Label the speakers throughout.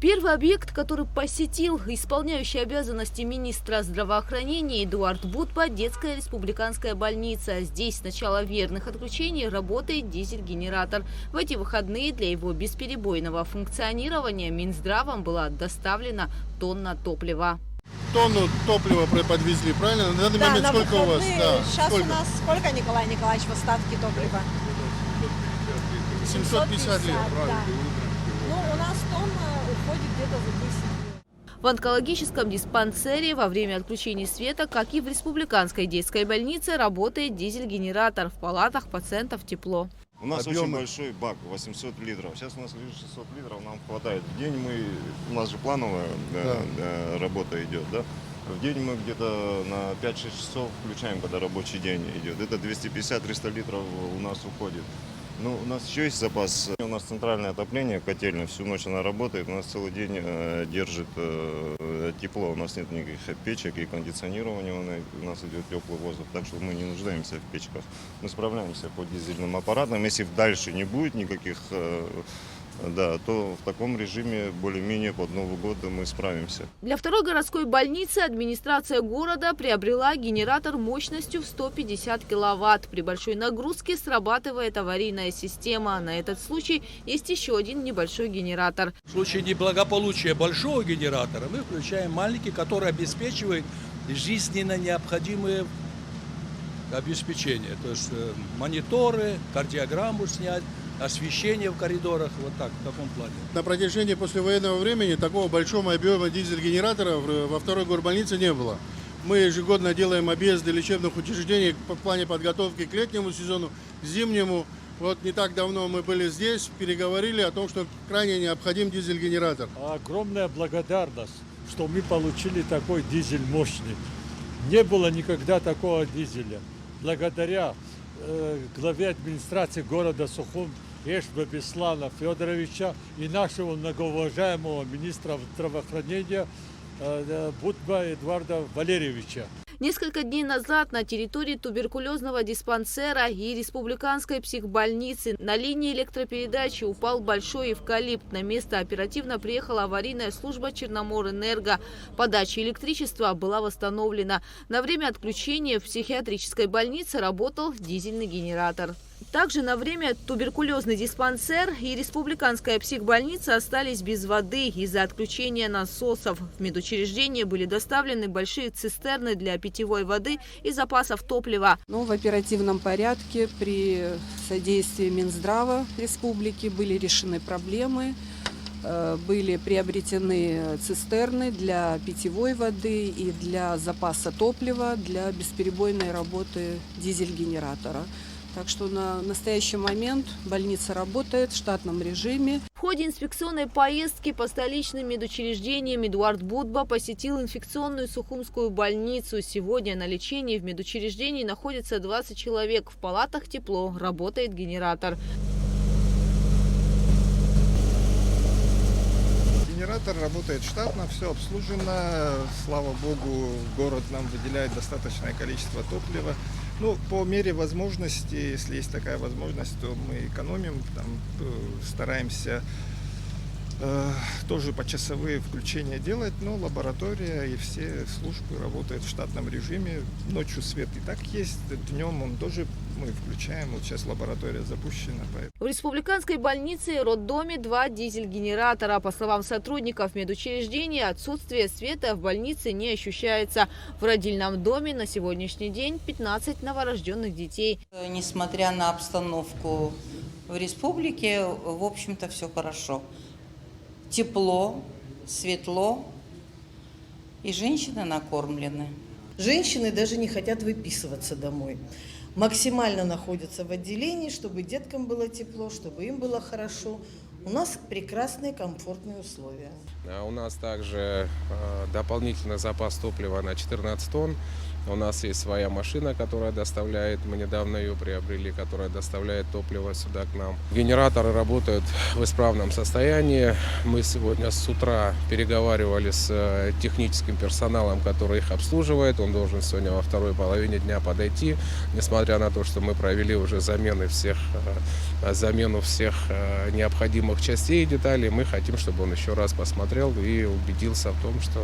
Speaker 1: Первый объект, который посетил исполняющий обязанности министра здравоохранения Эдуард Будба – детская республиканская больница. Здесь с начала веерных отключений работает дизель-генератор. В эти выходные для его бесперебойного функционирования Минздравом была доставлена тонна топлива.
Speaker 2: Тонну топлива подвезли, правильно? На данный момент сколько у вас?
Speaker 3: Да. Сейчас у нас сколько, Николай Николаевич, в остатке топлива?
Speaker 2: 750 литров.
Speaker 3: Да. Ну, у нас тонна уходит где-то за 10 дней.
Speaker 1: В онкологическом диспансере во время отключения света, как и в республиканской детской больнице, работает дизель-генератор. В палатах пациентов тепло.
Speaker 4: У нас очень большой бак, 800 литров. Сейчас у нас лишь 600 литров, нам хватает. В день у нас же плановая работа идет, да? В день мы где-то на 5-6 часов включаем, когда рабочий день идет. Это 250-300 литров у нас уходит. Ну, у нас еще есть запас. У нас центральное отопление, котельная, всю ночь она работает. У нас целый день держит тепло. У нас нет никаких печек и кондиционирования. У нас идет теплый воздух, так что мы не нуждаемся в печках. Мы справляемся по дизельным аппаратам. Если дальше не будет никаких, то в таком режиме более-менее под Новый год мы справимся.
Speaker 1: Для второй городской больницы администрация города приобрела генератор мощностью в 150 киловатт. При большой нагрузке срабатывает аварийная система. На этот случай есть еще один небольшой генератор.
Speaker 5: В случае неблагополучия большого генератора мы включаем маленький, который обеспечивает жизненно необходимые обеспечения. То есть мониторы, кардиограмму снять, освещение в коридорах, вот так, в таком плане.
Speaker 2: На протяжении послевоенного времени такого большого объема дизель-генератора во второй горбольнице не было. Мы ежегодно делаем объезды лечебных учреждений в плане подготовки к летнему сезону, к зимнему. Вот не так давно мы были здесь, переговорили о том, что крайне необходим дизель-генератор.
Speaker 6: Огромная благодарность, что мы получили такой дизель мощный. Не было никогда такого дизеля. Благодаря главе администрации города Сухум Ешба Беслана Федоровича и нашего многоуважаемого министра здравоохранения Будба Эдуарда Валерьевича.
Speaker 1: Несколько дней назад на территории туберкулезного диспансера и республиканской психбольницы на линии электропередачи упал большой эвкалипт. На место оперативно приехала аварийная служба Черноморэнерго. Подача электричества была восстановлена. На время отключения в психиатрической больнице работал дизельный генератор. Также на время туберкулезный диспансер и республиканская психбольница остались без воды из-за отключения насосов. В медучреждение были доставлены большие цистерны для питьевой воды и запасов топлива.
Speaker 3: В оперативном порядке при содействии Минздрава республики были решены проблемы. Были приобретены цистерны для питьевой воды и для запаса топлива для бесперебойной работы дизель-генератора. Так что на настоящий момент больница работает в штатном режиме.
Speaker 1: В ходе инспекционной поездки по столичным медучреждениям Эдуард Будба посетил инфекционную Сухумскую больницу. Сегодня на лечении в медучреждении находится 20 человек. В палатах тепло, работает генератор.
Speaker 7: Генератор работает штатно, все обслужено. Слава богу, город нам выделяет достаточное количество топлива. По мере возможности, если есть такая возможность, то мы экономим, стараемся тоже почасовые включения делать, но лаборатория и все службы работают в штатном режиме. Ночью свет и так есть, днем он тоже мы включаем. Вот сейчас лаборатория запущена.
Speaker 1: В республиканской больнице и роддоме 2 дизель-генератора. По словам сотрудников медучреждения, отсутствие света в больнице не ощущается. В родильном доме на сегодняшний день 15 новорожденных детей.
Speaker 8: Несмотря на обстановку в республике, в общем-то, все хорошо. Тепло, светло, и женщины накормлены.
Speaker 9: Женщины даже не хотят выписываться домой. Максимально находятся в отделении, чтобы деткам было тепло, чтобы им было хорошо. У нас прекрасные, комфортные условия.
Speaker 10: У нас также дополнительный запас топлива на 14 тонн. У нас есть своя машина, которая доставляет, мы недавно ее приобрели, которая доставляет топливо сюда к нам. Генераторы работают в исправном состоянии. Мы сегодня с утра переговаривали с техническим персоналом, который их обслуживает. Он должен сегодня во второй половине дня подойти, несмотря на то, что мы провели уже замену всех необходимых частей и деталей. Мы хотим, чтобы он еще раз посмотрел и убедился в том, что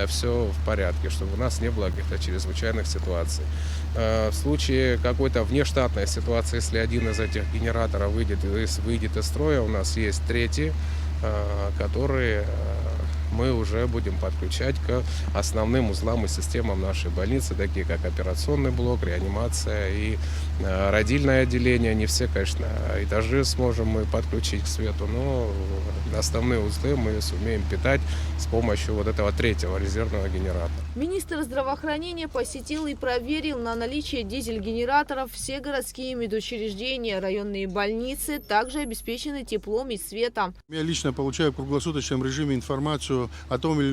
Speaker 10: все в порядке, чтобы у нас не было каких-то чрезвычайных ситуаций. В случае какой-то внештатной ситуации, если один из этих генераторов выйдет из строя, у нас есть третий, который мы уже будем подключать к основным узлам и системам нашей больницы, такие как операционный блок, реанимация и родильное отделение. Не все, конечно, этажи сможем мы подключить к свету, но основные узлы мы сумеем питать с помощью вот этого третьего резервного генератора.
Speaker 1: Министр здравоохранения посетил и проверил на наличие дизель-генераторов все городские медучреждения, районные больницы, также обеспечены теплом и светом.
Speaker 2: Я лично получаю в круглосуточном режиме информацию о той или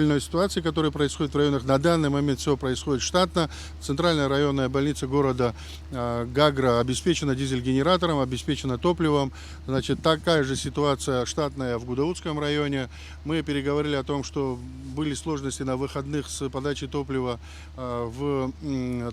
Speaker 2: иной ситуации, которая происходит в районах. На данный момент все происходит штатно. Центральная районная больница города Гагра обеспечена дизель-генератором, обеспечена топливом. Значит, такая же ситуация штатная в Гудаутском районе. Мы переговорили о том, что были сложности на выходных с подачей топлива в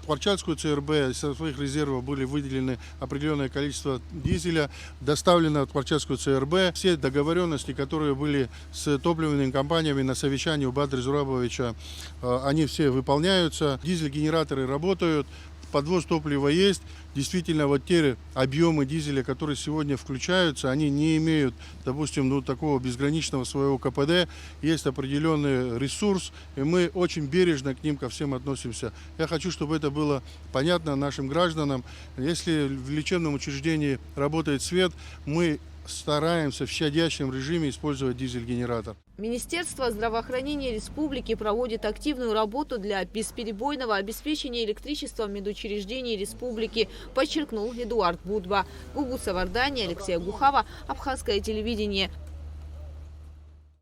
Speaker 2: Творчальскую ЦРБ. Со своих резервов были выделены определенное количество дизеля, доставлено в Творчальскую ЦРБ. Все договоренности, которые были с топливными компаниями на совещании у Бадри Зурабовича, они все выполняются. Дизель-генераторы работают. Подвоз топлива есть. Действительно, вот те объемы дизеля, которые сегодня включаются, они не имеют, допустим, такого безграничного своего КПД. Есть определенный ресурс, и мы очень бережно к ним ко всем относимся. Я хочу, чтобы это было понятно нашим гражданам. Если в лечебном учреждении работает свет, мы стараемся в щадящем режиме использовать дизель-генератор.
Speaker 1: Министерство здравоохранения республики проводит активную работу для бесперебойного обеспечения электричеством медучреждений республики, подчеркнул Эдуард Будба. Гугу Савардани, Алексей Гухава, Абхазское телевидение.